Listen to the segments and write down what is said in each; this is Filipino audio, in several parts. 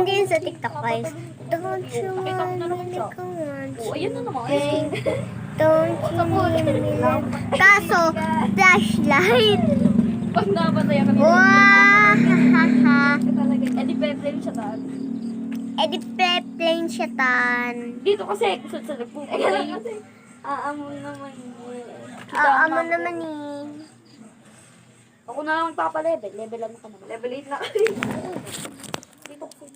maganda yun sa TikTok, guys. Don't you want me to come on? Oh, ayun na naman. Don't you want me to... Kaso, flashlight. Pag napatay kami. Wow! Hahaha. Eh, di pe-plane siya tan. Eh, di plain siya tan. Dito kasi, kusod sa nagpupunay. Aamon naman Amo naman eh. Ako na lang magpapa-level. Level ano ka naman. Level 8 na. Dito kasi.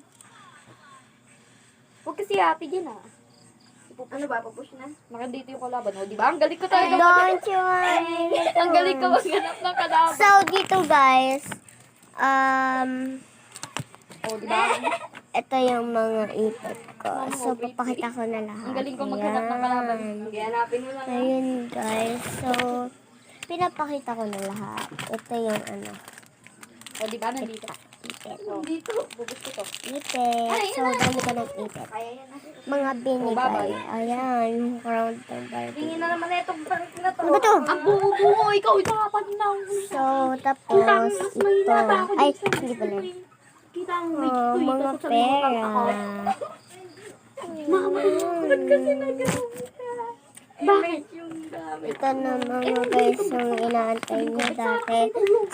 Huwag kasi happy din ah. Ano ba? Papush na? Maka dito yung kalaban. O, di ba? Ang galing ko talaga. Don't you want me to Ang galing ko maghanap ng kalaban. So, dito guys, O, di ba? ito yung mga ipot ko. So, papakita ko na lahat. Ang galing ko maghanap ng kalaban. Sige, hanapin mo lang. Ayun guys. So, pinapakita ko na lahat. Ito yung ano, O, di ba? Nandito. ipit. Dito. Bubus ko to. Ipit. So, dami ko ng ipit. Kaya yan. Mga binigay. Ayan, yung crown ng Barbie. Tingin na naman na itong parang na to. Ano ba to? Ang buo-buo. Ikaw, itapan na. So, tapos, ito. Ay, hindi pala. Kita ang Oh, weight ko. mga pera. Mama, ba't kasi nagano'n ka? Bakit yung gamit? Ito na mga guys yung inaantay niyo dati.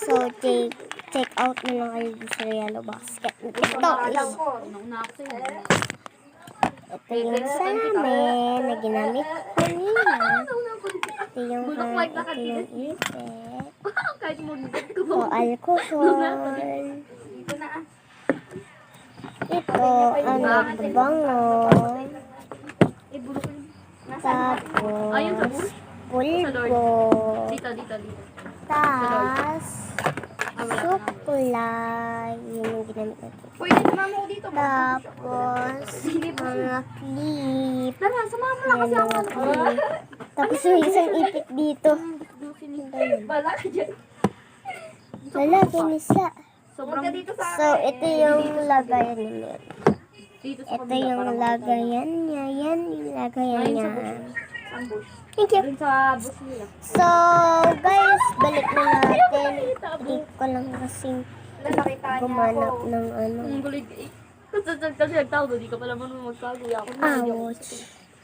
So, check out na lang kayo sa Yellow Basket. Ito is, Nauna ako sa'yo. ito yung salamin na ginamit ko kanina. Ito yung ipit. Kahit mo Ito, alcohol. Dito na ah. Ito, ano, bango. Eh, bulo ko yun. Tapos, Ayun sa bush. pulbo. Dito, dito, dito. Tas, sukla. Yun yung ginamit natin. Pwede sumama ko dito. Tapos, mga clip. Tara, samahan mo lang kasi Yan, ako. mga clip. Tapos, may isang ipit dito. Bala ka dyan. Wala, kinisa. Sobrang Huwag ka dito sa So, ito yung lagayan niya. dito sa Ito yung lagayan niya. Yan yung lagayan Ayun niya. sa bush. Thank you. Dun sa bush nila. So, guys, balik na natin. Hindi ko lang kasing nakita niya gumanap ako. ng ano. Ang gulig eh. Kasi nagtawag, di ka pala marunong magkaguya. Ako na hindi ako. Ouch.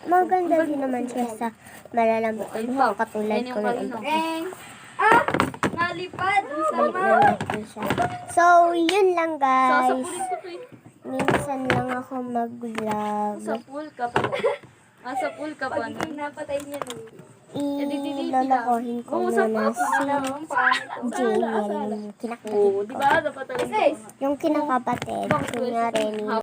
Maganda din naman siya sa malalambot na buhok katulad ko ng iba. Eng! Ah! Nalipad! Balik na natin siya. So, yun lang guys. Sasapulin ko to eh. Minsan lang ako mag-vlog. Sa pool ka pa. Sa pool ka pa. Pag napatay niya nun. Ilolokohin ko muna si Jane. Yung kinakapatid Oo, di ko. ba? Dapat talaga. Yung kinakapatid. Kunyari ni